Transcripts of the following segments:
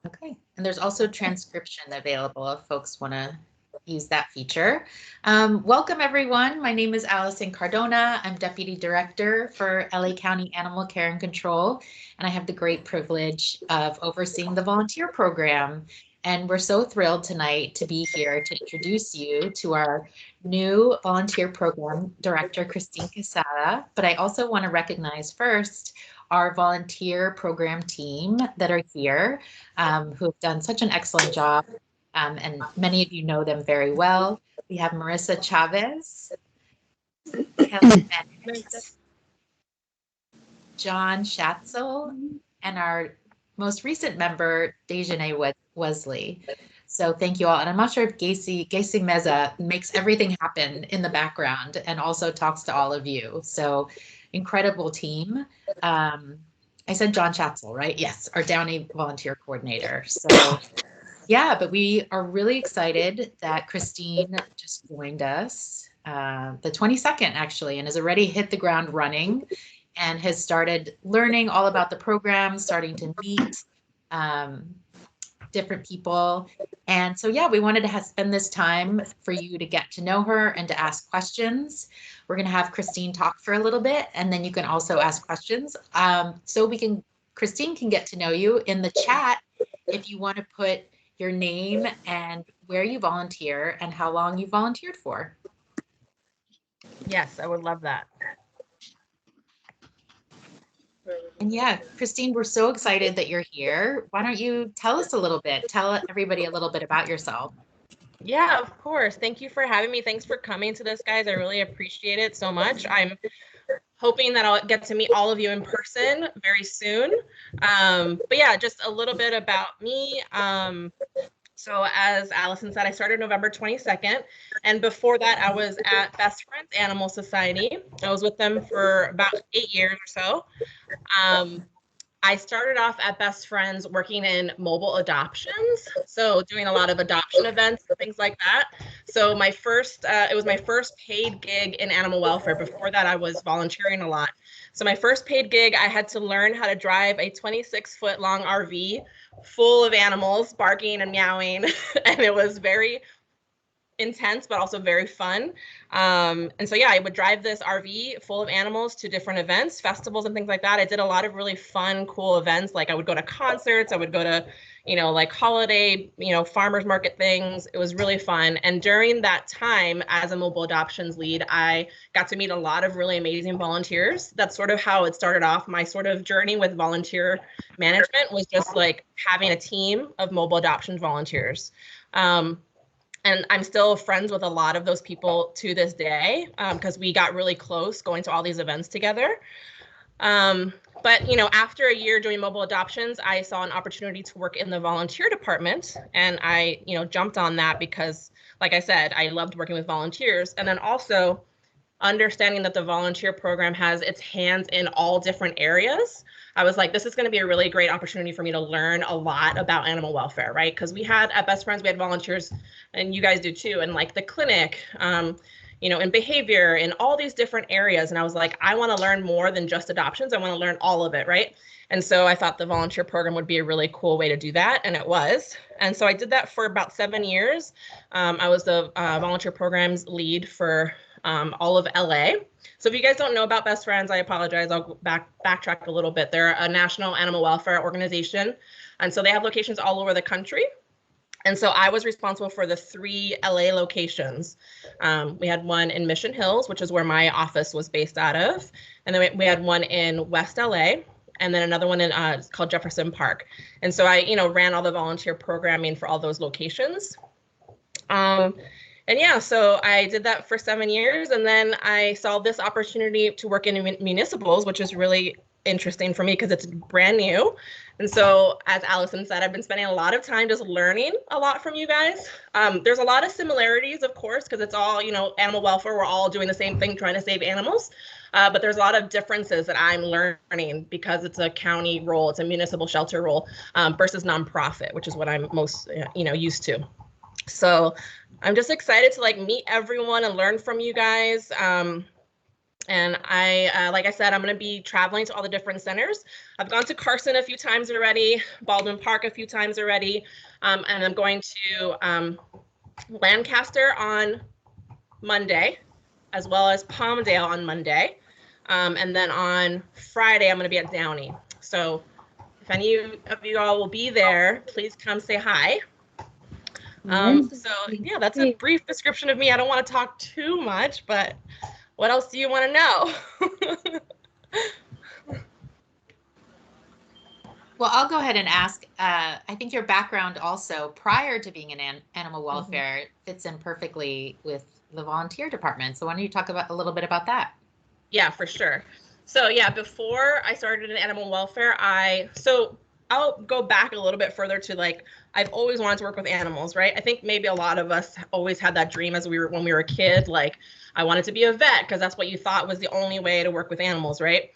Okay, and there's also transcription available if folks want to use that feature. Welcome everyone. My name is Allison Cardona. I'm Deputy Director for LA County Animal Care and Control, and I have the great privilege of overseeing the volunteer program. And we're so thrilled tonight to be here to introduce you to our new volunteer program director, Christine Quesada. But I also want to recognize first our volunteer program team that are here, who have done such an excellent job. And many of you know them very well. We have Marissa Chavez, Kelly Bennett, John Schatzel, and our most recent member, Dejanay Wesley. So thank you all. And I'm not sure if Gacy Meza makes everything happen in the background and also talks to all of you. So incredible team. I said John Schatzel, right? Yes, our Downey volunteer coordinator. So yeah, but we are really excited that Christine just joined us the 22nd actually, and has already hit the ground running and has started learning all about the program, starting to meet um, different people. And so, yeah, we wanted to spend this time for you to get to know her and to ask questions. We're going to have Christine talk for a little bit, and then you can also ask questions. Christine can get to know you in the chat if you want to put your name and where you volunteer and how long you volunteered for. Yes, I would love that. And yeah, Christine, we're so excited that you're here. Why don't you tell us a little bit? Tell everybody a little bit about yourself. Yeah, of course. Thank you for having me. Thanks for coming to this, guys. I really appreciate it so much. I'm hoping that I'll get to meet all of you in person very soon. But yeah, just a little bit about me. So as Allison said, I started November 22nd. And before that, I was at Best Friends Animal Society. I was with them for about 8 years or so. I started off at Best Friends working in mobile adoptions, so doing a lot of adoption events and things like that. So it was my first paid gig in animal welfare. Before that, I was volunteering a lot. So my first paid gig, I had to learn how to drive a 26-foot long RV full of animals barking and meowing, and it was very intense but also very fun. And so yeah, I would drive this RV full of animals to different events, festivals and things like that. I did a lot of really fun, cool events. Like I would go to concerts, I would go to, like holiday, farmers market things. It was really fun. And during that time as a mobile adoptions lead, I got to meet a lot of really amazing volunteers. That's sort of how it started off. My sort of journey with volunteer management was just like having a team of mobile adoption volunteers. And I'm still friends with a lot of those people to this day because we got really close going to all these events together. But after a year doing mobile adoptions, I saw an opportunity to work in the volunteer department, and I jumped on that because, like I said, I loved working with volunteers. And then also understanding that the volunteer program has its hands in all different areas, I was like, this is going to be a really great opportunity for me to learn a lot about animal welfare, right? Because we had at Best Friends, we had volunteers, and you guys do too, and like the clinic, in behavior, in all these different areas. And I was like, I want to learn more than just adoptions. I want to learn all of it, right? And so I thought the volunteer program would be a really cool way to do that, and it was. And so I did that for about 7 years. I was the volunteer programs lead for all of LA. So if you guys don't know about Best Friends, I apologize. I'll backtrack a little bit. They're a national animal welfare organization. And so they have locations all over the country. And so I was responsible for the 3 LA locations. We had one in Mission Hills, which is where my office was based out of. And then we had one in West LA, and then another one in called Jefferson Park. And so I, ran all the volunteer programming for all those locations. And yeah, so I did that for 7 years, and then I saw this opportunity to work in municipals, which is really interesting for me because it's brand new. And so, as Allison said, I've been spending a lot of time just learning a lot from you guys. There's a lot of similarities, of course, because it's all, animal welfare. We're all doing the same thing, trying to save animals. But there's a lot of differences that I'm learning because it's a county role, it's a municipal shelter role versus nonprofit, which is what I'm most, used to. So I'm just excited to meet everyone and learn from you guys. And like I said, I'm going to be traveling to all the different centers. I've gone to Carson a few times already, Baldwin Park a few times already, and I'm going to Lancaster on Monday, as well as Palmdale on Monday. And then on Friday, I'm going to be at Downey. So if any of you all will be there, please come say hi. So yeah, that's a brief description of me. I don't want to talk too much, but what else do you want to know? Well, I'll go ahead and ask. I think your background also prior to being in animal welfare fits in perfectly with the volunteer department. So why don't you talk about a little bit about that? Yeah, for sure. So yeah, before I started in animal welfare, I'll go back a little bit further to like I've always wanted to work with animals, right? I think maybe a lot of us always had that dream as when we were a kid, like I wanted to be a vet because that's what you thought was the only way to work with animals, right?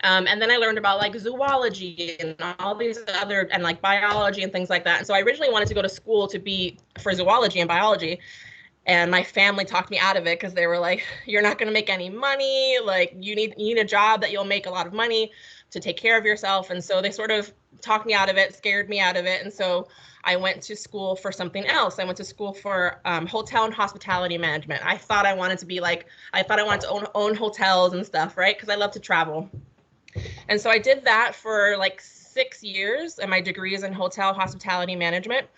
And then I learned about like zoology and all these other and like biology and things like that. And so I originally wanted to go to school to be for zoology and biology. And my family talked me out of it because they were like, you're not going to make any money. Like you need a job that you'll make a lot of money to take care of yourself. And so they sort of talked me out of it, scared me out of it. And so I went to school for something else. I went to school for hotel and hospitality management. I thought I wanted to own hotels and stuff, right? Because I love to travel. And so I did that for like 6 years, and my degree is in hotel hospitality management.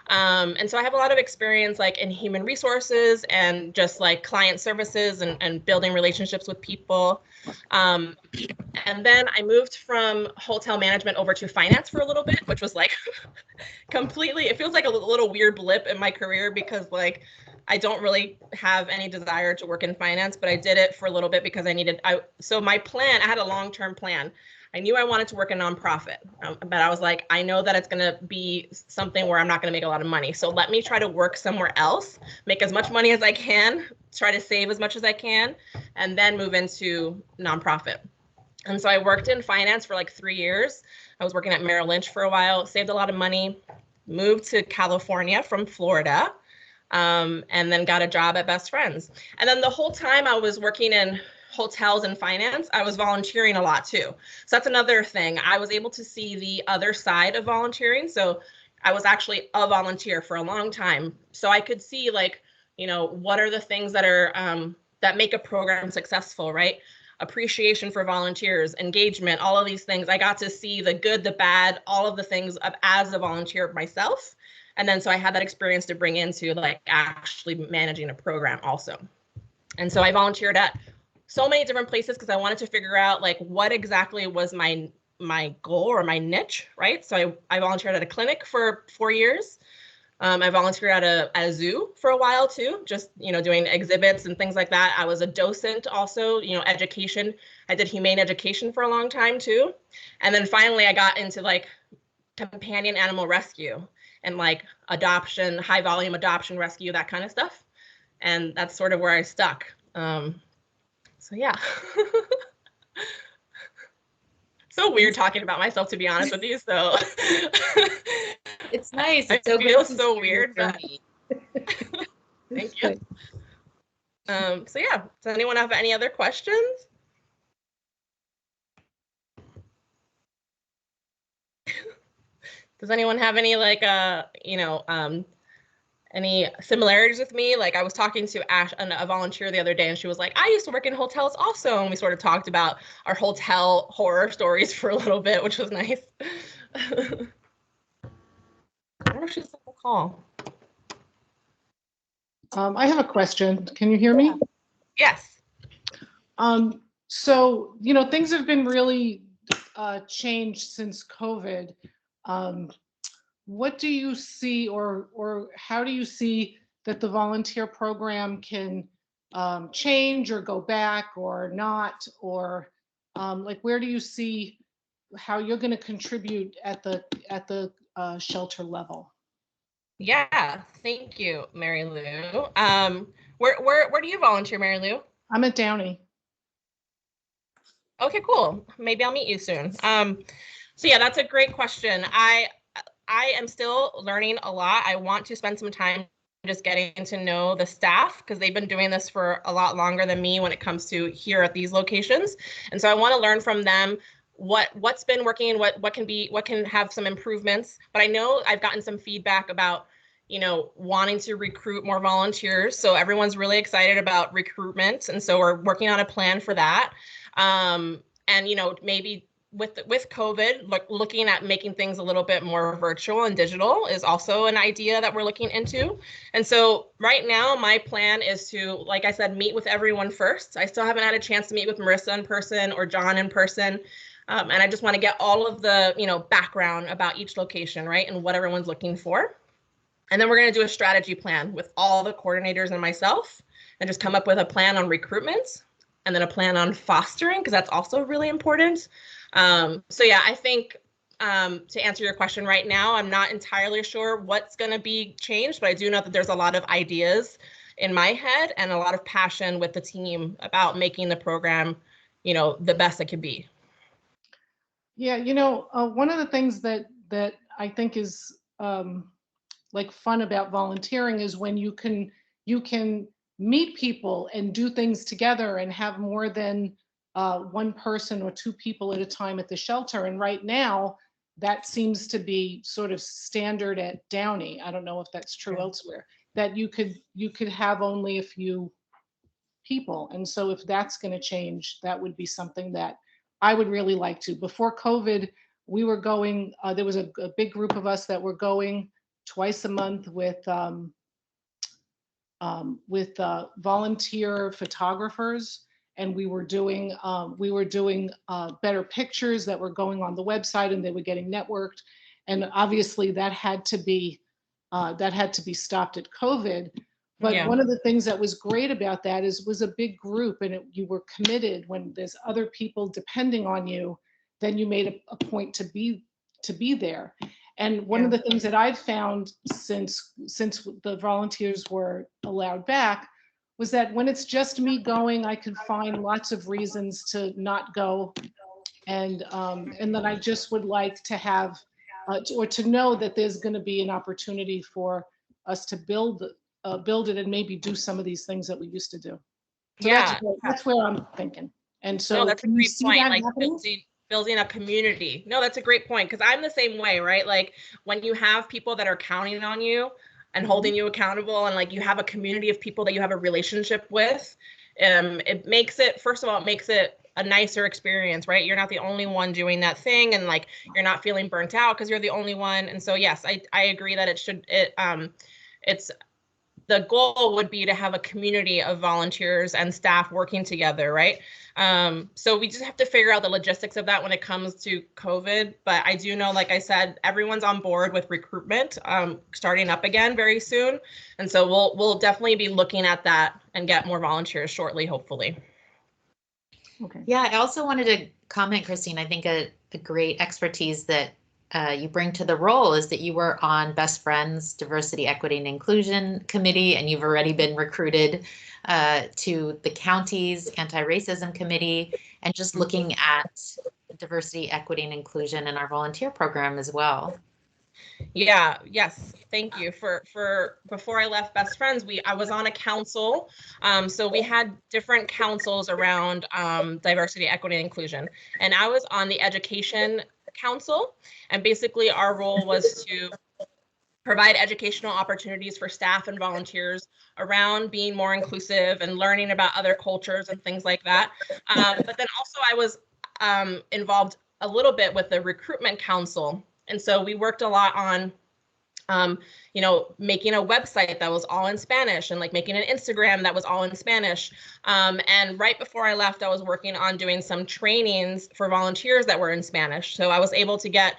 And so I have a lot of experience like in human resources and just like client services and building relationships with people. Um, and then I moved from hotel management over to finance for a little bit, which was like completely, it feels like a little weird blip in my career because like I don't really have any desire to work in finance, but I did it for a little bit because so my plan, I had a long-term plan. I knew I wanted to work in nonprofit, but I was like, I know that it's going to be something where I'm not going to make a lot of money. So let me try to work somewhere else, make as much money as I can, try to save as much as I can, and then move into nonprofit. And so I worked in finance for like 3 years. I was working at Merrill Lynch for a while, saved a lot of money, moved to California from Florida, and then got a job at Best Friends. And then the whole time I was working in hotels and finance, I was volunteering a lot too. So that's another thing. I was able to see the other side of volunteering. So I was actually a volunteer for a long time. So I could see like, what are the things that are that make a program successful, right? Appreciation for volunteers, engagement, all of these things. I got to see the good, the bad, all of the things as a volunteer myself. And then so I had that experience to bring into like actually managing a program also. And so I volunteered at so many different places because I wanted to figure out like what exactly was my goal or my niche, right? So I volunteered at a clinic for 4 years. I volunteered at a zoo for a while too, just doing exhibits and things like that. I was a docent also, education. I did humane education for a long time too, and then finally I got into like companion animal rescue and like adoption, high volume adoption rescue, that kind of stuff, and that's sort of where I stuck. So yeah. So weird talking about myself, to be honest with you. So It's nice. I It's so feel great to so hear your weird, but journey. thank you. So yeah, does anyone have any other questions? Does anyone have any like any similarities with me? Like I was talking to Ash, a volunteer the other day, and she was like, I used to work in hotels also. And we sort of talked about our hotel horror stories for a little bit, which was nice. I wonder if she's on the call. I have a question. Can you hear me? Yes. So, things have been really changed since COVID. What do you see or how do you see that the volunteer program can change or go back or not? Or like where do you see how you're going to contribute at the shelter level? Yeah, thank you, Mary Lou. Where do you volunteer, Mary Lou? I'm at Downey. Okay, cool. Maybe I'll meet you soon. So yeah, that's a great question. I am still learning a lot. I want to spend some time just getting to know the staff because they've been doing this for a lot longer than me when it comes to here at these locations. And so I want to learn from them what's been working, what can have some improvements. But I know I've gotten some feedback about, wanting to recruit more volunteers. So everyone's really excited about recruitment. And so we're working on a plan for that. And, maybe with COVID, looking at making things a little bit more virtual and digital is also an idea that we're looking into. And so right now, my plan is to, like I said, meet with everyone first. I still haven't had a chance to meet with Marissa in person or John in person. And I just want to get all of the, background about each location, right? And what everyone's looking for. And then we're going to do a strategy plan with all the coordinators and myself and just come up with a plan on recruitment and then a plan on fostering, because that's also really important. So yeah, I think to answer your question right now, I'm not entirely sure what's going to be changed, but I do know that there's a lot of ideas in my head and a lot of passion with the team about making the program, the best it could be. Yeah, one of the things that I think is like fun about volunteering is when you can meet people and do things together and have more than one person or two people at a time at the shelter. And right now, that seems to be sort of standard at Downey. I don't know if that's true elsewhere, that you could have only a few people. And so if that's going to change, that would be something that I would really like to. Before COVID, we were going, there was a big group of us that were going twice a month with volunteer photographers, and we were doing better pictures that were going on the website, and they were getting networked. And obviously, that had to be stopped at COVID. But one of the things that was great about that was a big group, and you were committed. When there's other people depending on you, then you made a point to be there. And one of the things that I've found since the volunteers were allowed back was that when it's just me going, I can find lots of reasons to not go, and then I just would like to have or to know that there's going to be an opportunity for us to build it and maybe do some of these things that we used to do. So that's where I'm thinking. And so that's a great point. Like building a community. No, that's a great point, because I'm the same way, right? Like when you have people that are counting on you and holding you accountable, and like you have a community of people that you have a relationship with, it makes it, first of all, it makes it a nicer experience, right? You're not the only one doing that thing, and like you're not feeling burnt out because you're the only one. And so yes, I agree that it's the goal would be to have a community of volunteers and staff working together, right? So we just have to figure out the logistics of that when it comes to COVID. But I do know, like I said, everyone's on board with recruitment starting up again very soon. And so we'll definitely be looking at that and get more volunteers shortly, hopefully. Okay. Yeah, I also wanted to comment, Christine, I think a great expertise that you bring to the role is that you were on Best Friends Diversity, Equity, and Inclusion Committee, and you've already been recruited to the county's Anti-Racism Committee, and just looking at diversity, equity, and inclusion in our volunteer program as well. Yeah, yes, thank you. For before I left Best Friends, I was on a council. So we had different councils around diversity, equity, and inclusion. And I was on the education council, and basically our role was to provide educational opportunities for staff and volunteers around being more inclusive and learning about other cultures and things like that. But then also I was involved a little bit with the recruitment council. And so we worked a lot on, making a website that was all in Spanish, and like making an Instagram that was all in Spanish. And right before I left, I was working on doing some trainings for volunteers that were in Spanish. So I was able to get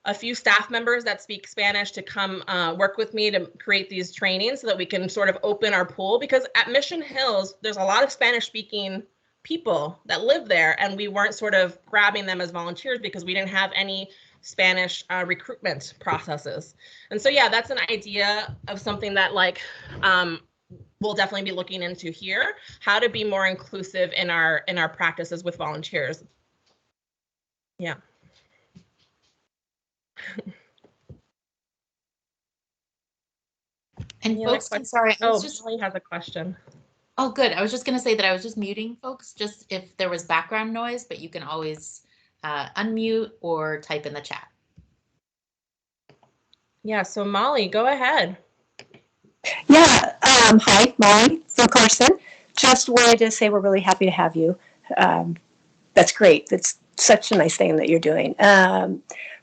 a few staff members that speak Spanish to come work with me to create these trainings so that we can sort of open our pool, because at Mission Hills, there's a lot of Spanish speaking people that live there, and we weren't sort of grabbing them as volunteers because we didn't have any Spanish recruitment processes. And so, yeah, that's an idea of something that we'll definitely be looking into here, how to be more inclusive in our practices with volunteers. Yeah. And Any other folks, I'm questions? sorry, I was Oh, just, Molly has a question. oh, good. I was just going to say that I was just muting folks, just if there was background noise, but you can always unmute or type in the chat. Yeah, so Molly, go ahead. Yeah, hi, Molly from Carson. Just wanted to say we're really happy to have you. That's great. That's such a nice thing that you're doing.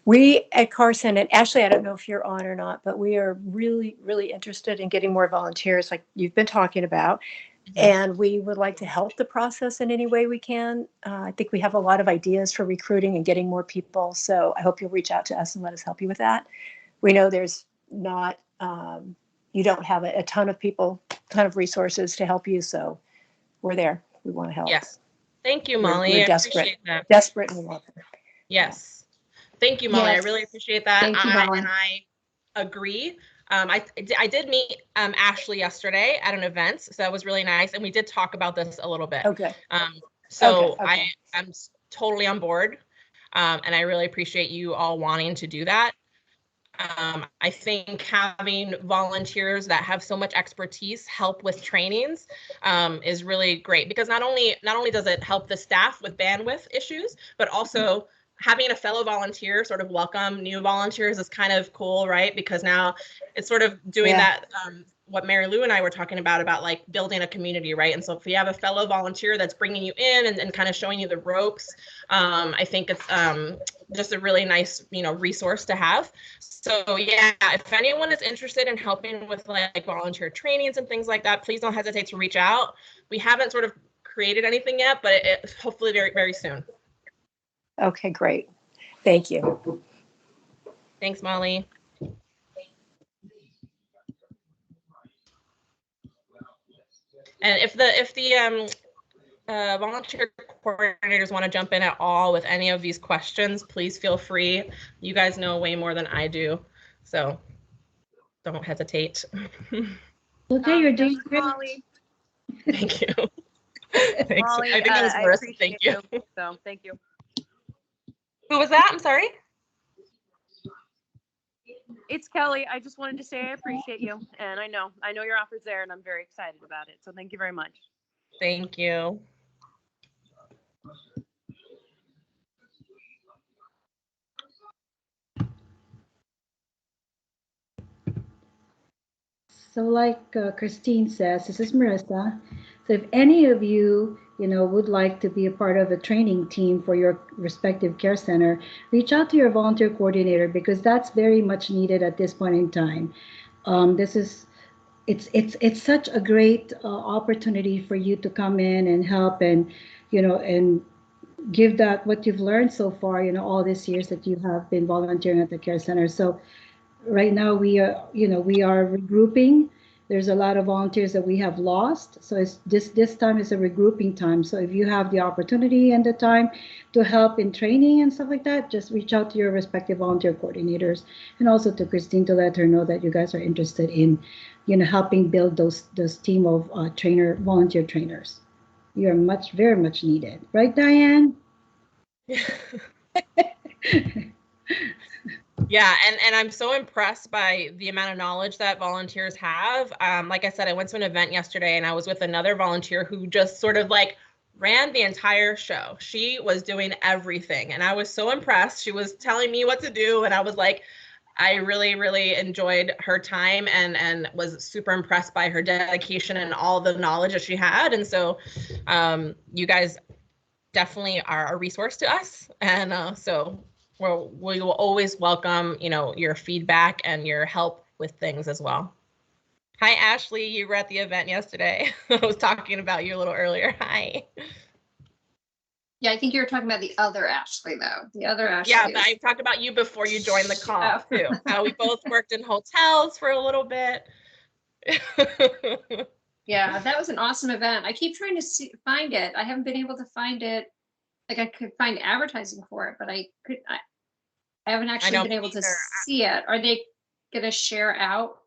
We at Carson, and Ashley, I don't know if you're on or not, but we are really, really interested in getting more volunteers like you've been talking about. And we would like to help the process in any way we can. I think we have a lot of ideas for recruiting and getting more people. So I hope you'll reach out to us and let us help you with that. We know there's not, you don't have a ton of people, ton of resources to help you. So we're there. We want to help. Yes. Thank you, Molly. We're I desperate, appreciate that. desperate, and we want them. Yes. Thank you, Molly. Yes. I really appreciate that. Thank you, Molly. And I agree. I did meet Ashley yesterday at an event, so that was really nice. And we did talk about this a little bit. Okay. So Okay. I'm totally on board. And I really appreciate you all wanting to do that. I think having volunteers that have so much expertise help with trainings is really great, because not only does it help the staff with bandwidth issues, but also having a fellow volunteer sort of welcome new volunteers is kind of cool, right? Because now it's sort of doing that what Mary Lou and I were talking about like building a community, right? And so if you have a fellow volunteer that's bringing you in and kind of showing you the ropes, I think it's just a really nice, resource to have. So yeah, if anyone is interested in helping with like volunteer trainings and things like that, please don't hesitate to reach out. We haven't sort of created anything yet, but it hopefully very, very soon. Okay, great. Thank you. Thanks, Molly. And if the volunteer coordinators want to jump in at all with any of these questions, please feel free. You guys know way more than I do, so don't hesitate. Okay, you're doing great. Molly. Thank you. Thanks. Molly, I think that was Marissa. appreciate Thank you. So thank you. Who was that? I'm sorry. It's Kelly. I just wanted to say I appreciate you, and I know your offer's there, and I'm very excited about it. So thank you very much. Thank you. So like Christine says, this is Marissa. So if any of you, would like to be a part of a training team for your respective care center, reach out to your volunteer coordinator, because that's very much needed at this point in time. It's such a great opportunity for you to come in and help and, and give that what you've learned so far, all these years that you have been volunteering at the care center. So right now we are regrouping. There's a lot of volunteers that we have lost, so it's this time is a regrouping time. So if you have the opportunity and the time to help in training and stuff like that, just reach out to your respective volunteer coordinators, and also to Christine to let her know that you guys are interested in helping build those team of volunteer trainers. You're very much needed, right, Diane? Yeah, and I'm so impressed by the amount of knowledge that volunteers have. Like I said, I went to an event yesterday and I was with another volunteer who just sort of like ran the entire show. She was doing everything and I was so impressed. She was telling me what to do and I was like, I really, really enjoyed her time and was super impressed by her dedication and all the knowledge that she had. And so you guys definitely are a resource to us. And so we will always welcome, your feedback and your help with things as well. Hi, Ashley. You were at the event yesterday. I was talking about you a little earlier. Hi. Yeah, I think you were talking about the other Ashley, though. The other Ashley. Yeah, I talked about you before you joined the call, too. How we both worked in hotels for a little bit. Yeah, that was an awesome event. I keep trying to find it. I haven't been able to find it. Like I could find advertising for it, but I haven't actually been able to see it. Are they going to share out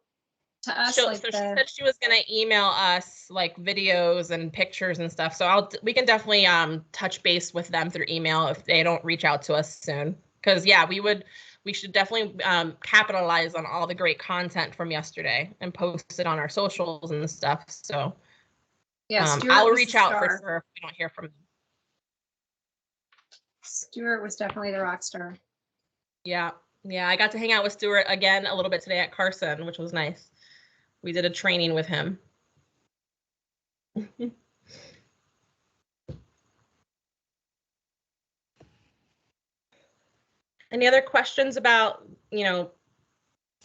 to us? So she said she was going to email us like videos and pictures and stuff. So we can definitely touch base with them through email if they don't reach out to us soon. Because yeah, we would we should definitely capitalize on all the great content from yesterday and post it on our socials and stuff. So Yeah, Stuart I'll was reach the out for star. sure if we don't hear from him. Stuart was definitely the rock star. Yeah, I got to hang out with Stuart again a little bit today at Carson, which was nice. We did a training with him. Any other questions about,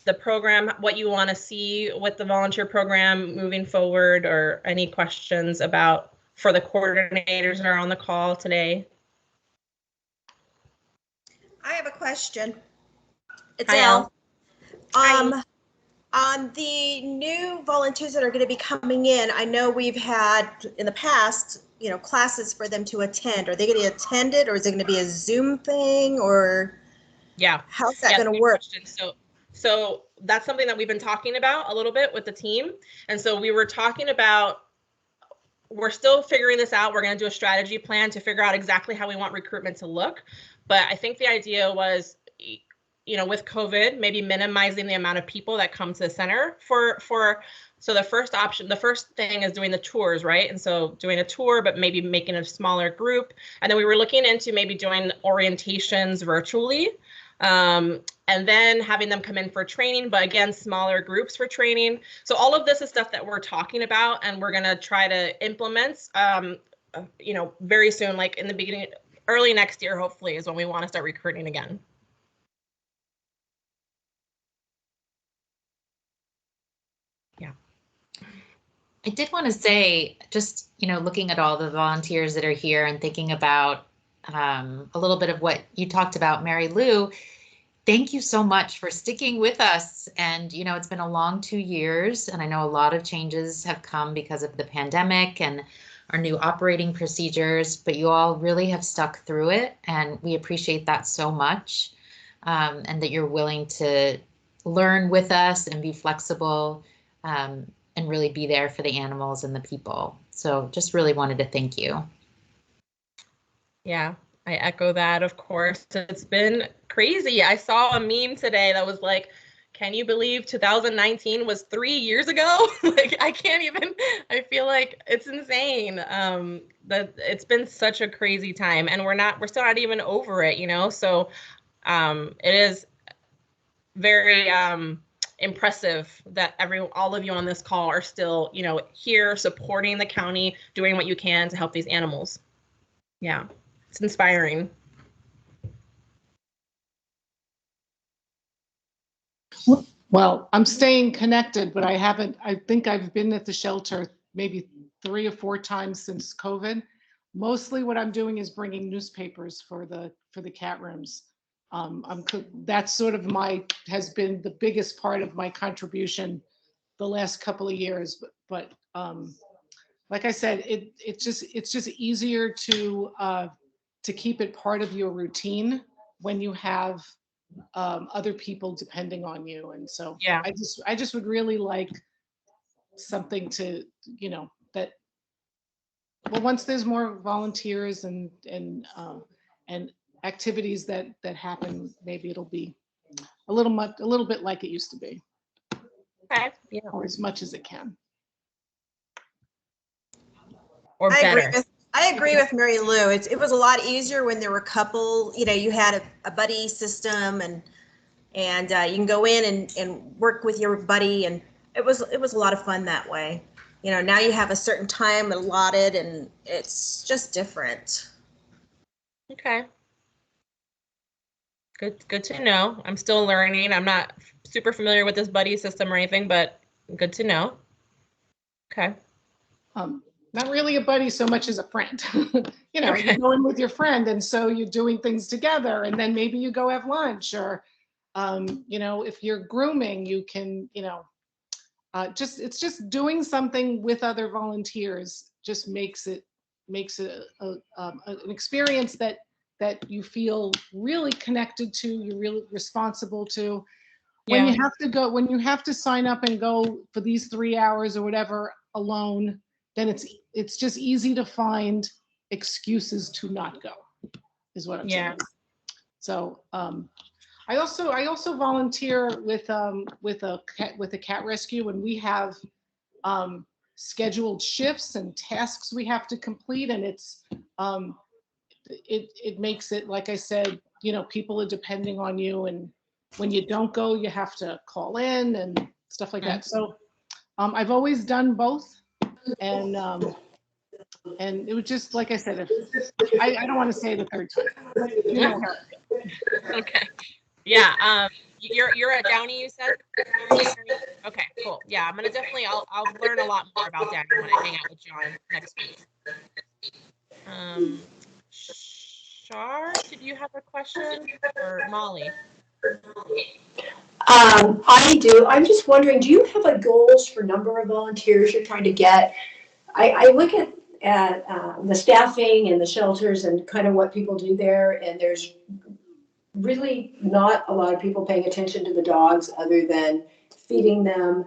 the program, what you want to see with the volunteer program moving forward, or any questions about for the coordinators that are on the call today? I have a question. It's Hi, Elle. Hi. On the new volunteers that are going to be coming in, I know we've had in the past, classes for them to attend. Are they going to attend it, or is it going to be a Zoom thing, or Yeah. how's that going to work? So that's something that we've been talking about a little bit with the team. And so we were talking about, we're still figuring this out. We're going to do a strategy plan to figure out exactly how we want recruitment to look. But I think the idea was, with COVID, maybe minimizing the amount of people that come to the center so the first thing is doing the tours, right? And so doing a tour, but maybe making a smaller group. And then we were looking into maybe doing orientations virtually. And then having them come in for training, but again, smaller groups for training. So all of this is stuff that we're talking about, and we're going to try to implement, very soon, like in the beginning, early next year, hopefully, is when we want to start recruiting again. Yeah. I did want to say, just, looking at all the volunteers that are here and thinking about a little bit of what you talked about, Mary Lou, thank you so much for sticking with us. And, it's been a long 2 years, and I know a lot of changes have come because of the pandemic and our new operating procedures, but you all really have stuck through it, and we appreciate that so much, and that you're willing to learn with us and be flexible, and really be there for the animals and the people. So just really wanted to thank you. Yeah, I echo that, of course. It's been crazy. I saw a meme today that was like, can you believe 2019 was 3 years ago? Like, I feel like it's insane. That it's been such a crazy time, and we're still not even over it, So it is very impressive that all of you on this call are still, here supporting the county, doing what you can to help these animals. Yeah, it's inspiring. Well, I'm staying connected, but I think I've been at the shelter maybe 3 or 4 times since COVID. Mostly what I'm doing is bringing newspapers for the cat rooms. That's sort of has been the biggest part of my contribution the last couple of years. But like I said, it's just easier to keep it part of your routine when you have other people depending on you. And so Yeah, I just would really like something to, that, well, once there's more volunteers and activities that happen, maybe it'll be a little bit like it used to be. okay. Yeah. Or as much as it can. Or better. I agree with Mary Lou. It was a lot easier when there were a couple, you had a buddy system, and you can go in and work with your buddy, and it was a lot of fun that way. Now you have a certain time allotted, and it's just different. Okay. Good to know. I'm still learning. I'm not super familiar with this buddy system or anything, but good to know. Okay. Not really a buddy so much as a friend. Okay. You go in with your friend, and so you're doing things together, and then maybe you go have lunch, or if you're grooming, you can, it's just doing something with other volunteers just makes it an experience that you feel really connected to, you're really responsible to. When you have to sign up and go for these 3 hours or whatever alone, then it's just easy to find excuses to not go, is what I'm saying. So I also volunteer with a cat rescue, and we have scheduled shifts and tasks we have to complete, and it makes it, like I said, people are depending on you, and when you don't go, you have to call in and stuff like that. So I've always done both, and it was just like I said, I don't want to say it a third time, but Okay. Yeah. You're at Downey, you said? Okay, cool. Yeah, I'm gonna definitely I'll learn a lot more about Downey when I hang out with John next week. Shar, did you have a question? Or Molly? I do. I'm just wondering, do you have like goals for number of volunteers you're trying to get? I look at the staffing and the shelters and kind of what people do there, and there's really not a lot of people paying attention to the dogs other than feeding them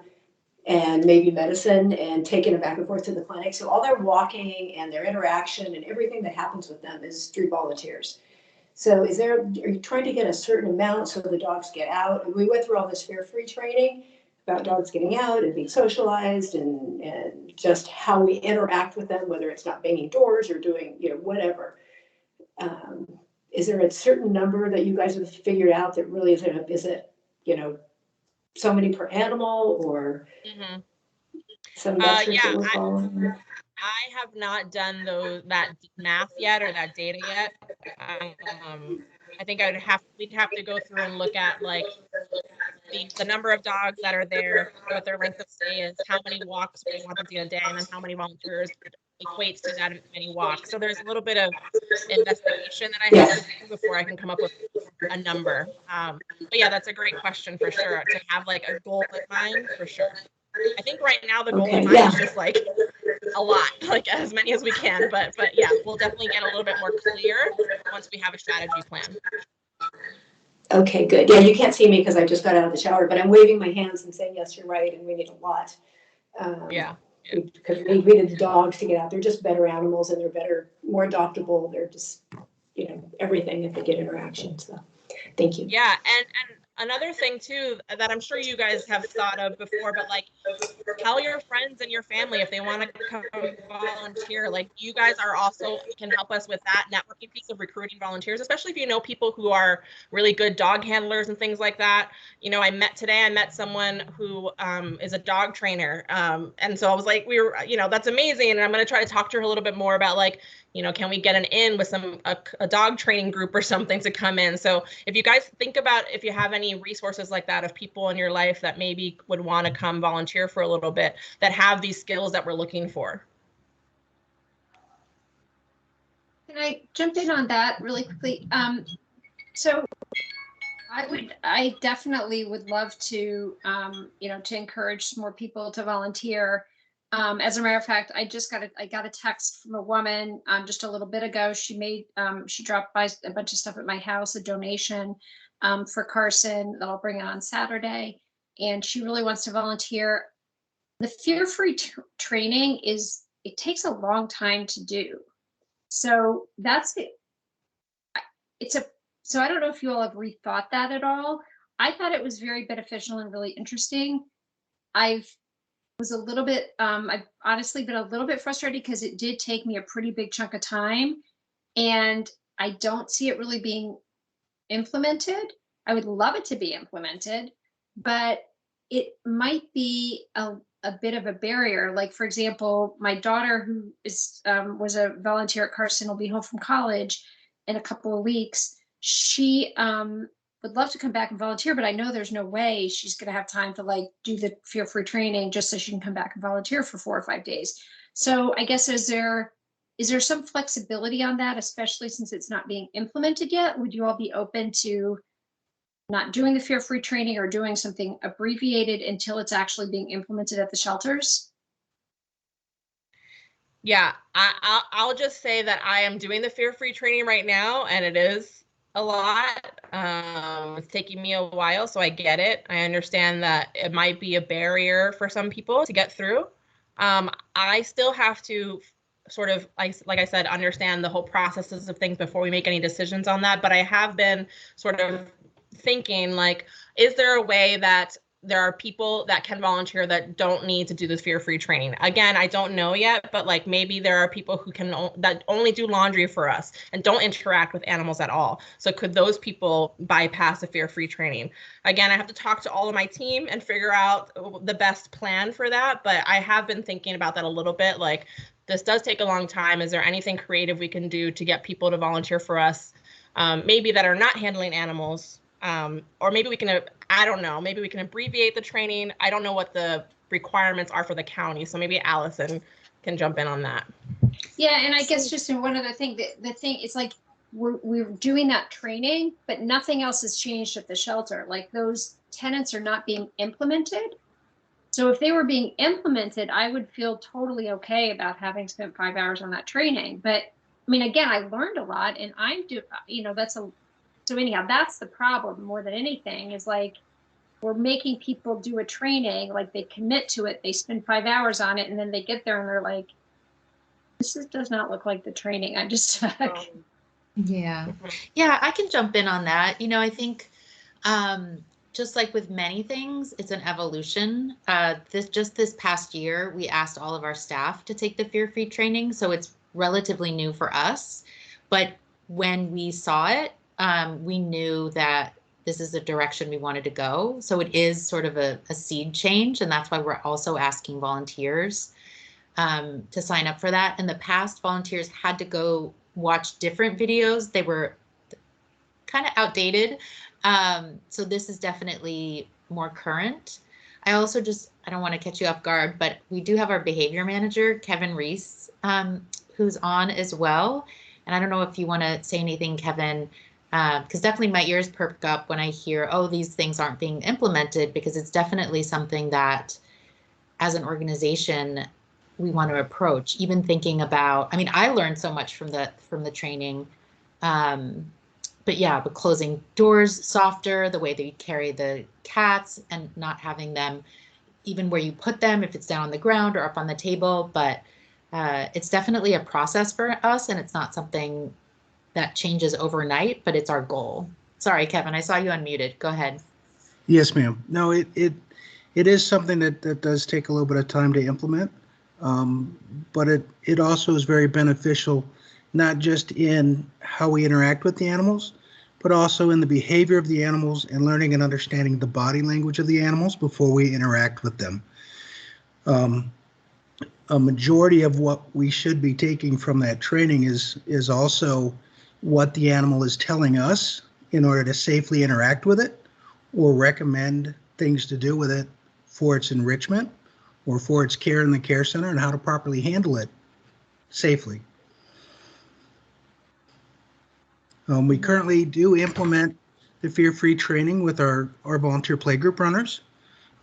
and maybe medicine and taking them back and forth to the clinic. So all their walking and their interaction and everything that happens with them is through volunteers. So are you trying to get a certain amount so the dogs get out? We went through all this fear-free training about dogs getting out and being socialized and just how we interact with them, whether it's not banging doors or doing, whatever. Is there a certain number that you guys have figured out that really is it, so many per animal or some metrics that we're following? I have not done that math yet or that data yet. I think we'd have to go through and look at like the number of dogs that are there, what their length of stay is, how many walks we want them to do a day, and then how many volunteers equates to that many walks. So there's a little bit of investigation that I have to do before I can come up with a number. But yeah, that's a great question for sure, to have like a goal in mind for sure. I think right now the goal in mind is just like a lot, like as many as we can, but yeah, we'll definitely get a little bit more clear once we have a strategy plan. Okay, good. Yeah, you can't see me because I just got out of the shower, but I'm waving my hands and saying, yes, you're right, and we need a lot. Because we need the dogs to get out. They're just better animals, and they're better, more adoptable. They're just, everything if they get interaction. So thank you. Yeah, and another thing too that I'm sure you guys have thought of before, but like tell your friends and your family if they want to come volunteer. Like you guys are also can help us with that networking piece of recruiting volunteers, especially if you know people who are really good dog handlers and things like that. I met someone who is a dog trainer, and so I was like, that's amazing, and I'm going to try to talk to her a little bit more about like, can we get an in with a dog training group or something to come in? So if you guys think about if you have any resources like that of people in your life that maybe would want to come volunteer for a little bit that have these skills that we're looking for. Can I jump in on that really quickly? So I definitely would love to, to encourage more people to volunteer. As a matter of fact, I got a text from a woman just a little bit ago. She dropped by a bunch of stuff at my house, a donation for Carson that I'll bring in on Saturday. And she really wants to volunteer. The fear-free training it takes a long time to do. So so I don't know if you all have rethought that at all. I thought it was very beneficial and really interesting. I've honestly been a little bit frustrated because it did take me a pretty big chunk of time, and I don't see it really being implemented. I would love it to be implemented, but it might be a bit of a barrier. Like, for example, my daughter, who was a volunteer at Carson, will be home from college in a couple of weeks. She would love to come back and volunteer, but I know there's no way she's going to have time to like do the fear-free training just so she can come back and volunteer for 4 or 5 days. So I guess is there some flexibility on that, especially since it's not being implemented yet? Would you all be open to not doing the fear-free training or doing something abbreviated until it's actually being implemented at the shelters? Yeah, I'll just say that I am doing the fear-free training right now, and it is a lot. It's taking me a while, so I get it. I understand that it might be a barrier for some people to get through. I still have to sort of, like I said, understand the whole processes of things before we make any decisions on that. But I have been sort of thinking, like, is there a way that there are people that can volunteer that don't need to do this fear-free training? Again, I don't know yet, but like maybe there are people who can that only do laundry for us and don't interact with animals at all. So could those people bypass the fear-free training? Again, I have to talk to all of my team and figure out the best plan for that, but I have been thinking about that a little bit. Like, this does take a long time. Is there anything creative we can do to get people to volunteer for us, maybe that are not handling animals? Or maybe we can, I don't know, maybe we can abbreviate the training. I don't know what the requirements are for the county. So maybe Allison can jump in on that. Yeah, and I guess just in one other thing, the thing is like, we're doing that training, but nothing else has changed at the shelter. Like, those tenants are not being implemented. So if they were being implemented, I would feel totally okay about having spent 5 hours on that training. But I mean, again, I learned a lot, and so anyhow, that's the problem more than anything, is like, we're making people do a training, like they commit to it, they spend 5 hours on it, and then they get there and they're like, does not look like the training I just took. Yeah. Yeah, I can jump in on that. I think just like with many things, it's an evolution. This past year, we asked all of our staff to take the fear-free training, so it's relatively new for us. But when we saw it, we knew that this is the direction we wanted to go. So it is sort of a seed change, and that's why we're also asking volunteers to sign up for that. In the past, volunteers had to go watch different videos. They were kind of outdated. So this is definitely more current. I don't want to catch you off guard, but we do have our behavior manager, Kevin Reese, who's on as well. And I don't know if you want to say anything, Kevin, because definitely my ears perk up when I hear, oh, these things aren't being implemented, because it's definitely something that as an organization, we want to approach. Even thinking about, I mean, I learned so much from the training. But closing doors softer, the way that you carry the cats and not having them even where you put them, if it's down on the ground or up on the table. But it's definitely a process for us, and it's not something that changes overnight, but it's our goal. Sorry, Kevin, I saw you unmuted. Go ahead. Yes, ma'am. No, it is something that does take a little bit of time to implement, but it also is very beneficial, not just in how we interact with the animals, but also in the behavior of the animals and learning and understanding the body language of the animals before we interact with them. A majority of what we should be taking from that training is also what the animal is telling us in order to safely interact with it or recommend things to do with it for its enrichment or for its care in the care center, and how to properly handle it safely. We currently do implement the fear-free training with our volunteer playgroup runners.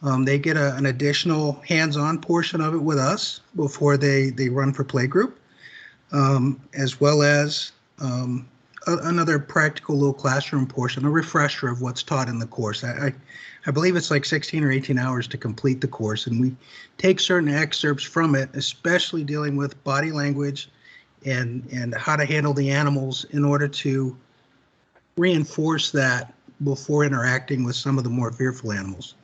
They get an additional hands-on portion of it with us before they run for playgroup, as well as another practical little classroom portion, a refresher of what's taught in the course. I believe it's like 16 or 18 hours to complete the course, and we take certain excerpts from it, especially dealing with body language and how to handle the animals in order to reinforce that before interacting with some of the more fearful animals.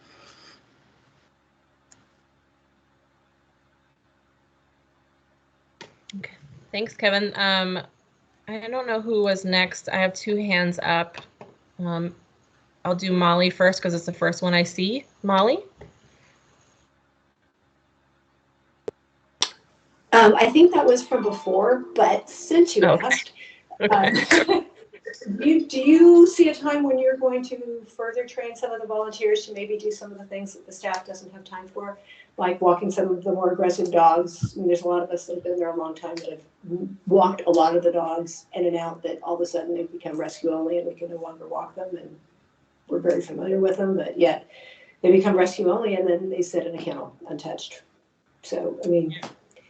Okay, thanks, Kevin. I don't know who was next. I have 2 hands up. I'll do Molly first because it's the first one I see. Molly? I think that was from before, but since you asked, Okay. do you see a time when you're going to further train some of the volunteers to maybe do some of the things that the staff doesn't have time for, like walking some of the more aggressive dogs? I mean, there's a lot of us that have been there a long time that have walked a lot of the dogs in and out, that all of a sudden they become rescue only and we can no longer walk them, and we're very familiar with them, but yet they become rescue only and then they sit in a kennel untouched. So, I mean,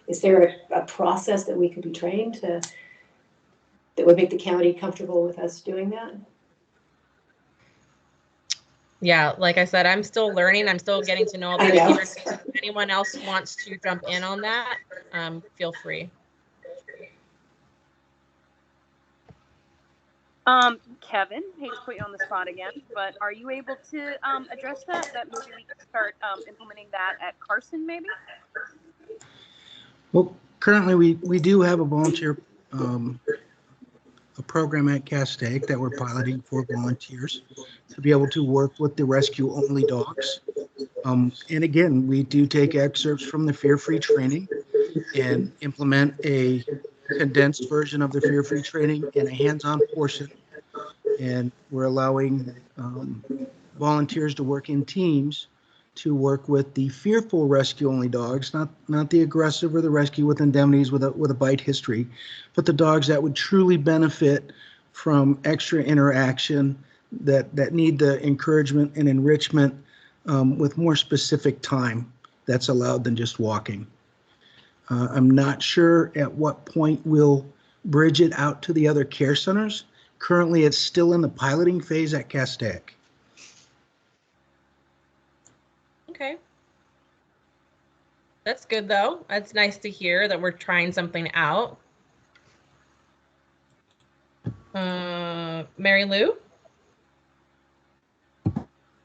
is there a process that we could be trained to that would make the county comfortable with us doing that? Yeah, like I said, I'm still learning. I'm still getting to know all the behaviors. If anyone else wants to jump in on that, feel free. Kevin, hate to put you on the spot again, but are you able to address that? That maybe we can start implementing that at Carson, maybe? Well, currently we do have a volunteer a program at Castaic that we're piloting for volunteers to be able to work with the rescue-only dogs. And again, we do take excerpts from the fear-free training and implement a condensed version of the fear-free training in a hands-on portion. And we're allowing volunteers to work in teams to work with the fearful rescue-only dogs, not the aggressive or the rescue with indemnities with a bite history, but the dogs that would truly benefit from extra interaction that need the encouragement and enrichment with more specific time that's allowed than just walking. I'm not sure at what point we'll bridge it out to the other care centers. Currently, it's still in the piloting phase at Castaic. Okay. That's good though. That's nice to hear that we're trying something out. Mary Lou?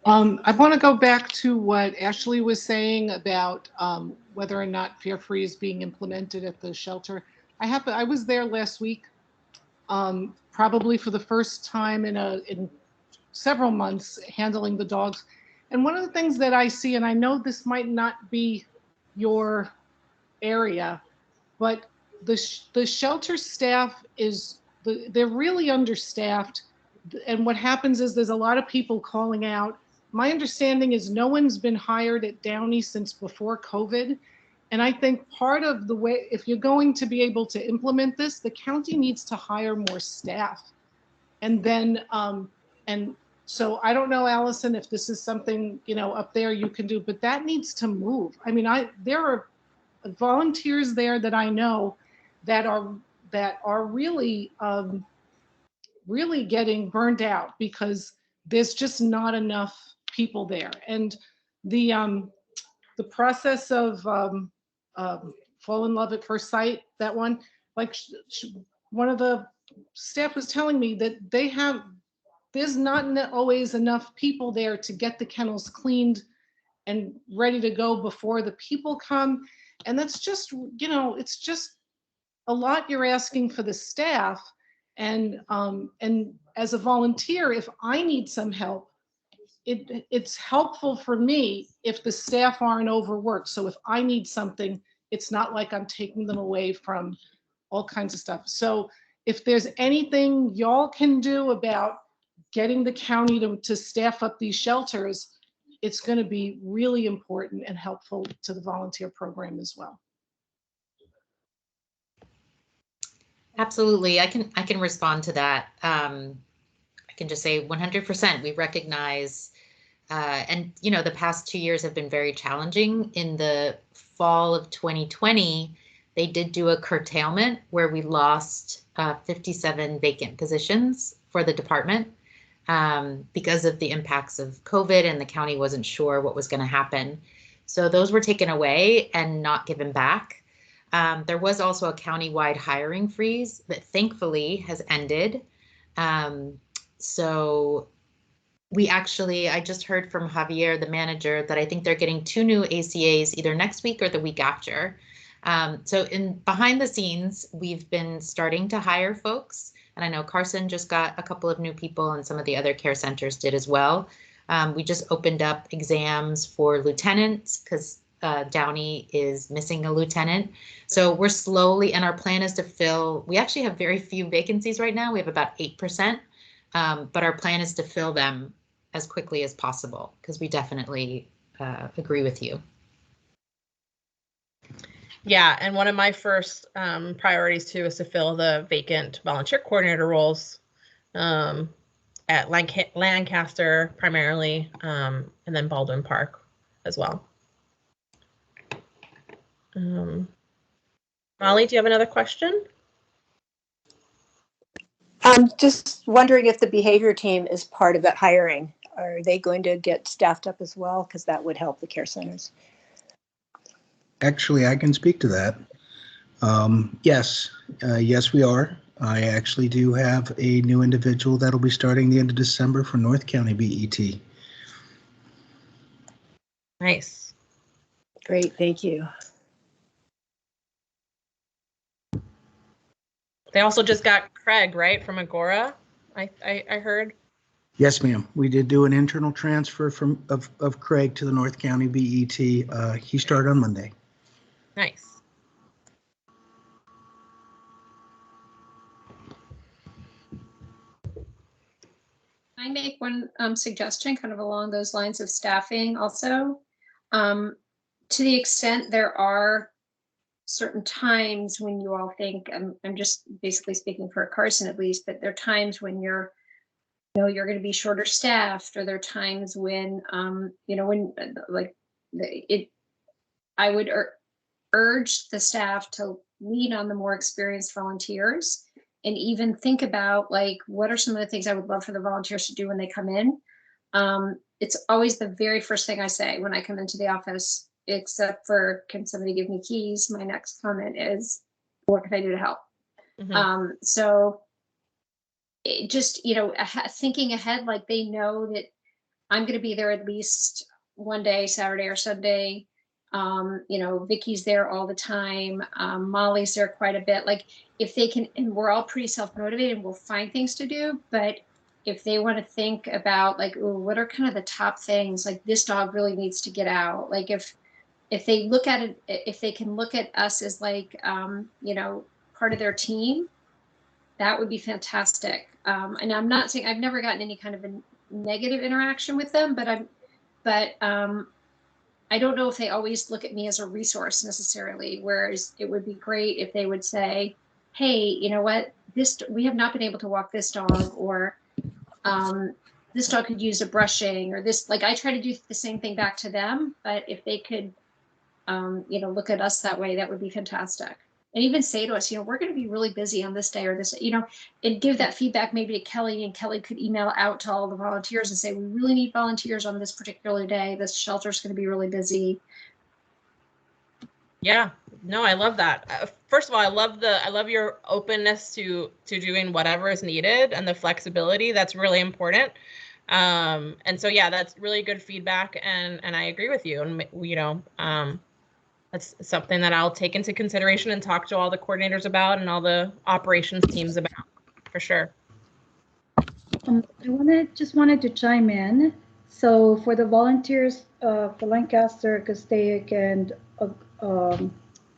I want to go back to what Ashley was saying about whether or not Fear Free is being implemented at the shelter. I was there last week, probably for the first time in several months handling the dogs. And one of the things that I see, and I know this might not be your area, but the shelter staff they're really understaffed. And what happens is there's a lot of people calling out. My understanding is no one's been hired at Downey since before COVID. And I think part of the way, if you're going to be able to implement this, the county needs to hire more staff. And then, and so I don't know, Allison, if this is something, up there you can do, but that needs to move. I mean, there are volunteers there that I know that are really, really getting burned out because there's just not enough people there. And the process of fall in love at first sight, that one, like one of the staff was telling me that there's not always enough people there to get the kennels cleaned and ready to go before the people come. And that's just, it's just a lot you're asking for the staff. And as a volunteer, if I need some help, it's helpful for me if the staff aren't overworked. So if I need something, it's not like I'm taking them away from all kinds of stuff. So if there's anything y'all can do about getting the county to staff up these shelters, it's going to be really important and helpful to the volunteer program as well. Absolutely. I can respond to that. I can just say 100%. We recognize, and the past 2 years have been very challenging. In the fall of 2020, they did do a curtailment where we lost 57 vacant positions for the department because of the impacts of COVID, and the county wasn't sure what was going to happen. So those were taken away and not given back. There was also a county-wide hiring freeze that thankfully has ended. So I just heard from Javier, the manager, that I think they're getting 2 new ACAs either next week or the week after. So behind the scenes, we've been starting to hire folks. And I know Carson just got a couple of new people, and some of the other care centers did as well. We just opened up exams for lieutenants because Downey is missing a lieutenant. So we're slowly, and our plan is to fill, we actually have very few vacancies right now. We have about 8%, but our plan is to fill them as quickly as possible because we definitely agree with you. Yeah, and one of my first priorities too is to fill the vacant volunteer coordinator roles at Lancaster primarily, and then Baldwin Park as well. Molly, do you have another question? I'm just wondering if the behavior team is part of that hiring. Are they going to get staffed up as well? Because that would help the care centers. Actually, I can speak to that. Yes, we are. I actually do have a new individual that'll be starting the end of December for North County BET. Nice. Great, thank you. They also just got Craig, right, from Agora, I heard. Yes, ma'am. We did do an internal transfer of Craig to the North County BET. He started on Monday. Nice. I make one suggestion kind of along those lines of staffing also. To the extent there are certain times when you all think, I'm just basically speaking for Carson at least, that there are times when you're going to be shorter staffed, or there are times when, when like I would urge the staff to lean on the more experienced volunteers and even think about like, what are some of the things I would love for the volunteers to do when they come in. It's always the very first thing I say when I come into the office, except for, can somebody give me keys? My next comment is, what can I do to help? Mm-hmm. So it just, thinking ahead, like they know that I'm going to be there at least one day, Saturday or Sunday. Vicky's there all the time. Molly's there quite a bit. Like if they can, and we're all pretty self-motivated and we'll find things to do, but if they want to think about like, oh, what are kind of the top things, like this dog really needs to get out. Like if they look at it, if they can look at us as like, part of their team, that would be fantastic. And I'm not saying I've never gotten any kind of a negative interaction with them, but I don't know if they always look at me as a resource necessarily, whereas it would be great if they would say, hey, you know what, we have not been able to walk this dog, or this dog could use a brushing, or this, like I try to do the same thing back to them, but if they could, look at us that way, that would be fantastic. And even say to us, we're going to be really busy on this day or this, and give that feedback maybe to Kelly, and Kelly could email out to all the volunteers and say, we really need volunteers on this particular day. This shelter's going to be really busy. Yeah, no, I love that. First of all, I love your openness to doing whatever is needed and the flexibility. That's really important. And so, yeah, that's really good feedback. And I agree with you. And, that's something that I'll take into consideration and talk to all the coordinators about and all the operations teams about, for sure. I just wanted to chime in. So for the volunteers for Lancaster, Castaic, and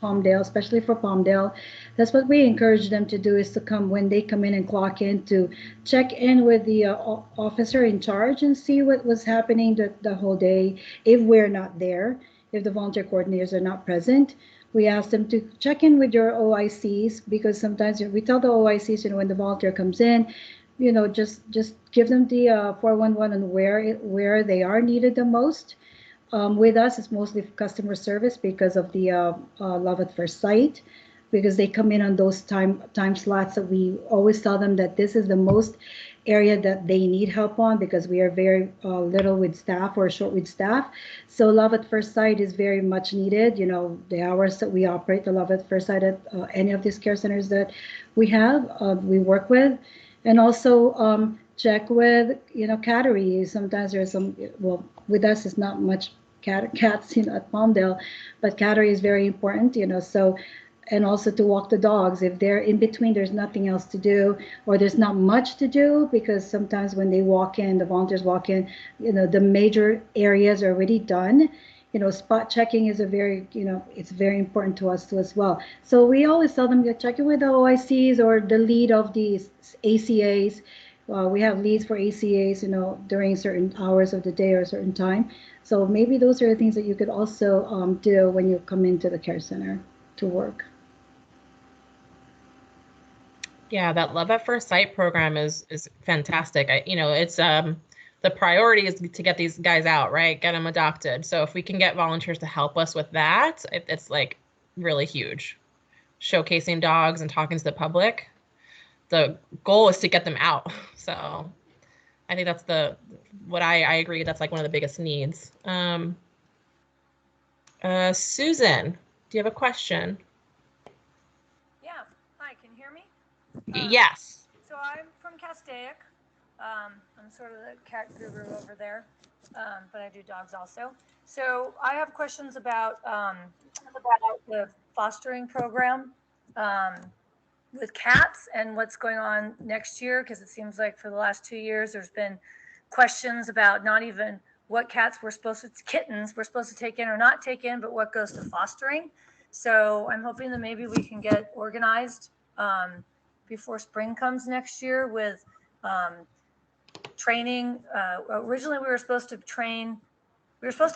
Palmdale, especially for Palmdale, that's what we encourage them to do, is to come when they come in and clock in, to check in with the officer in charge and see what was happening the whole day. If we're not there, if the volunteer coordinators are not present, we ask them to check in with your OICs, because sometimes we tell the OICs, when the volunteer comes in, just give them the 411 on where they are needed the most. With us, it's mostly customer service because of the Love at First Sight, because they come in on those time slots that we always tell them that this is the most area that they need help on, because we are very little with staff, or short with staff. So Love at First Sight is very much needed. The hours that we operate the Love at First Sight at any of these care centers that we have, we work with. And also check with, cattery. Sometimes there's some, well, with us it's not much cats, at Palmdale, but cattery is very important, so, and also to walk the dogs. If they're in between, there's nothing else to do, or there's not much to do, because sometimes when they walk in, the volunteers walk in, the major areas are already done. Spot checking is it's very important to us too as well. So we always tell them to check it with the OICs or the lead of these ACAs. We have leads for ACAs, during certain hours of the day or a certain time. So maybe those are the things that you could also do when you come into the care center to work. Yeah, that Love at First Sight program is fantastic. It's the priority is to get these guys out, right? Get them adopted. So if we can get volunteers to help us with that, it's like really huge. Showcasing dogs and talking to the public. The goal is to get them out. So I think that's I agree. That's like one of the biggest needs. Susan, do you have a question? Yeah. Hi, can you hear me? Yes. So I'm from Castaic. I'm sort of the cat guru over there, but I do dogs also. So I have questions about the fostering program um, with cats and what's going on next year, because it seems like for the last 2 years there's been questions about not even what cats kittens we're supposed to take in or not take in, but what goes to fostering. So I'm hoping that maybe we can get organized before spring comes next year with um, training. Originally, we were supposed to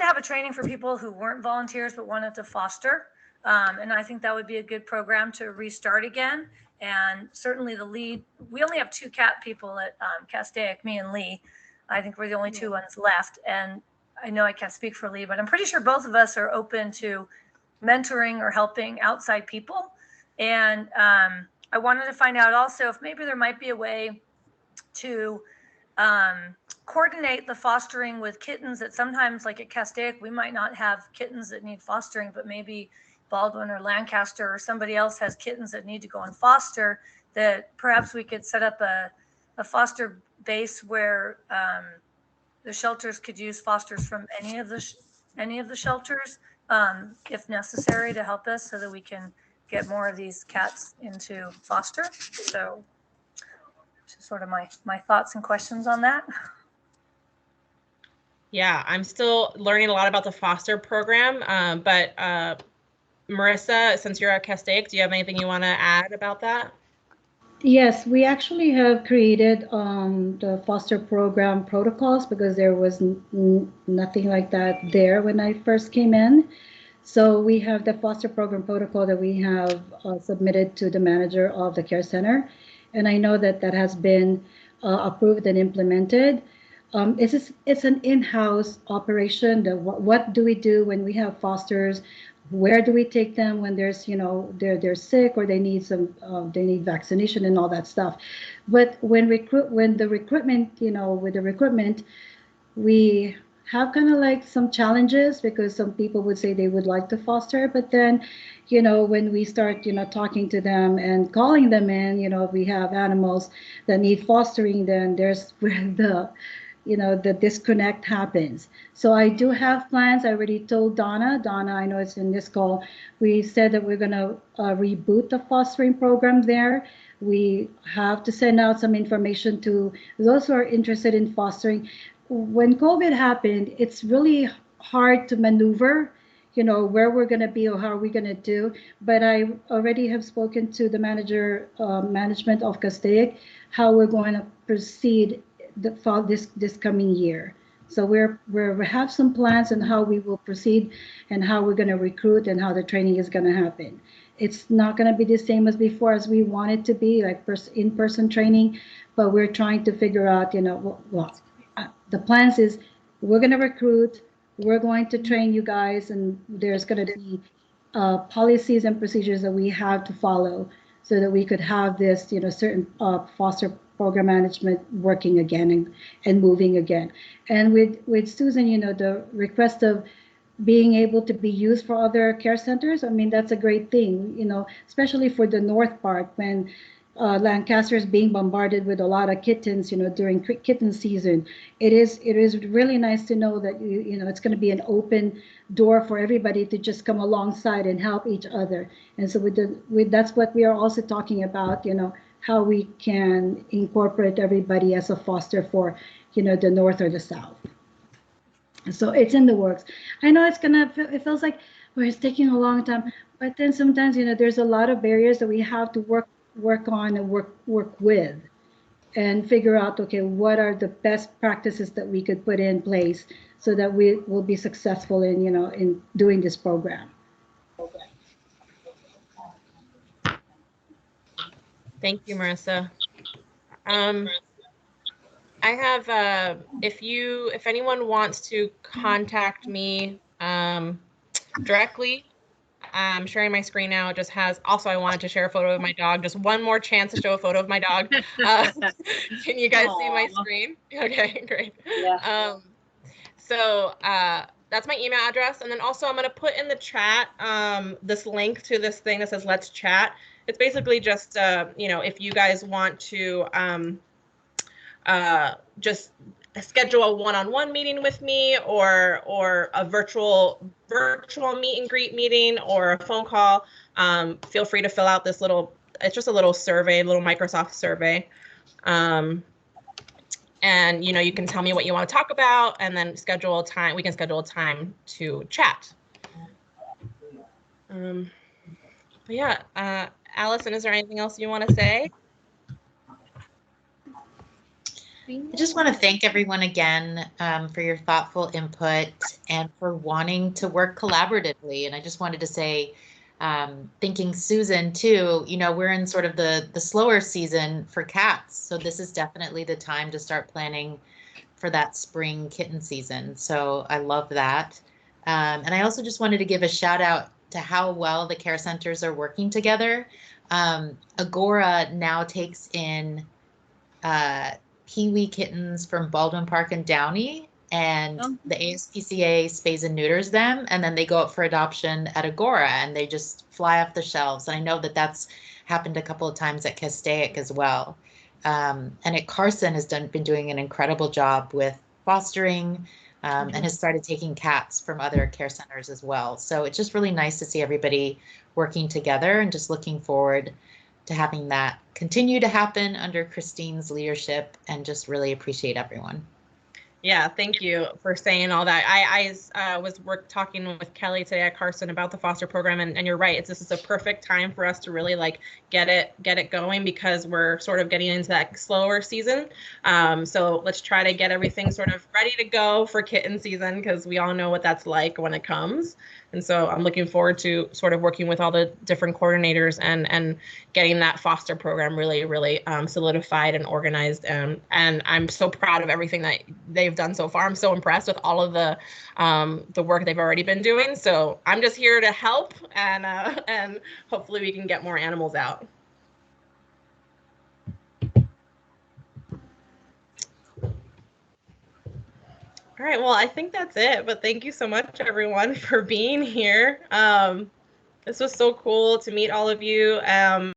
have a training for people who weren't volunteers but wanted to foster. And I think that would be a good program to restart again. And certainly the lead, we only have 2 cat people at Castaic, me and Lee. I think we're the only 2 ones left. And I know I can't speak for Lee, but I'm pretty sure both of us are open to mentoring or helping outside people. And I wanted to find out also if maybe there might be a way to coordinate the fostering with kittens that sometimes, like at Castaic, we might not have kittens that need fostering, but maybe Baldwin or Lancaster or somebody else has kittens that need to go and foster, that perhaps we could set up a foster base where the shelters could use fosters from any of the shelters if necessary to help us so that we can get more of these cats into foster. So sort of my thoughts and questions on that. Yeah, I'm still learning a lot about the foster program, but Marissa, since you're at Castaic, do you have anything you want to add about that? Yes, we actually have created the foster program protocols because there was nothing like that there when I first came in. So we have the foster program protocol that we have submitted to the manager of the care center. And I know that that has been approved and implemented. It's an in-house operation. What do we do when we have fosters? Where do we take them when there's, they're sick or they need they need vaccination and all that stuff. But when the recruitment, with the recruitment, we have kind of like some challenges because some people would say they would like to foster, but then, when we start, talking to them and calling them in, we have animals that need fostering, then there's where the disconnect happens. So I do have plans. I already told Donna, I know it's in this call. We said that we're going to reboot the fostering program there. We have to send out some information to those who are interested in fostering. When COVID happened, it's really hard to maneuver, where we're going to be or how we're going to do. But I already have spoken to the management of Castaic, how we're going to proceed this coming year. So we have some plans on how we will proceed and how we're going to recruit and how the training is going to happen. It's not going to be the same as before as we want it to be, like in-person training, but we're trying to figure out, the plans is we're going to recruit, we're going to train you guys, and there's going to be policies and procedures that we have to follow so that we could have this, certain foster program management working again and moving again. And with Susan, the request of being able to be used for other care centers, I mean, that's a great thing, especially for the north part when Lancaster is being bombarded with a lot of kittens, during kitten season. It is really nice to know that it's going to be an open door for everybody to just come alongside and help each other. And so that's what we are also talking about, how we can incorporate everybody as a foster for, the north or the south. So it's in the works. I know it feels like it's taking a long time, but then sometimes, there's a lot of barriers that we have to work on and work with and figure out, okay, what are the best practices that we could put in place so that we will be successful in doing this program. Thank you, Marissa. I have, if anyone wants to contact me directly, I'm sharing my screen now. It just has, also I wanted to share a photo of my dog. Just one more chance to show a photo of my dog. Can you guys see my screen? Okay, great. Yeah. So that's my email address. And then also I'm going to put in the chat this link to this thing that says Let's Chat. it's basically just, if you guys want to just schedule a one-on-one meeting with me, or a virtual meet and greet meeting, or a phone call, feel free to fill out this it's just a little survey, little Microsoft survey. And you can tell me what you want to talk about, and then schedule a time. We can schedule a time to chat. But yeah, Allison, is there anything else you want to say? I just want to thank everyone again for your thoughtful input and for wanting to work collaboratively. And I just wanted to say, thinking Susan too, we're in sort of the slower season for cats. So this is definitely the time to start planning for that spring kitten season. So I love that. And I also just wanted to give a shout out to how well the care centers are working together. Agora now takes in Pee-wee kittens from Baldwin Park and Downey, and the ASPCA spays and neuters them, and then they go up for adoption at Agora, and they just fly off the shelves. And I know that that's happened a couple of times at Castaic as well. And at Carson has been doing an incredible job with fostering, and has started taking cats from other care centers as well. So it's just really nice to see everybody working together, and just looking forward to having that continue to happen under Christine's leadership, and just really appreciate everyone. Yeah, thank you for saying all that. I was talking with Kelly today at Carson about the foster program, and you're right. This is a perfect time for us to really get it going, because we're sort of getting into that slower season. So let's try to get everything sort of ready to go for kitten season, because we all know what that's like when it comes. And so I'm looking forward to sort of working with all the different coordinators and getting that foster program really, really solidified and organized. And I'm so proud of everything that they've done so far. I'm so impressed with all of the work they've already been doing. So I'm just here to help, and hopefully we can get more animals out. All right, well, I think that's it, but thank you so much, everyone, for being here. This was so cool to meet all of you.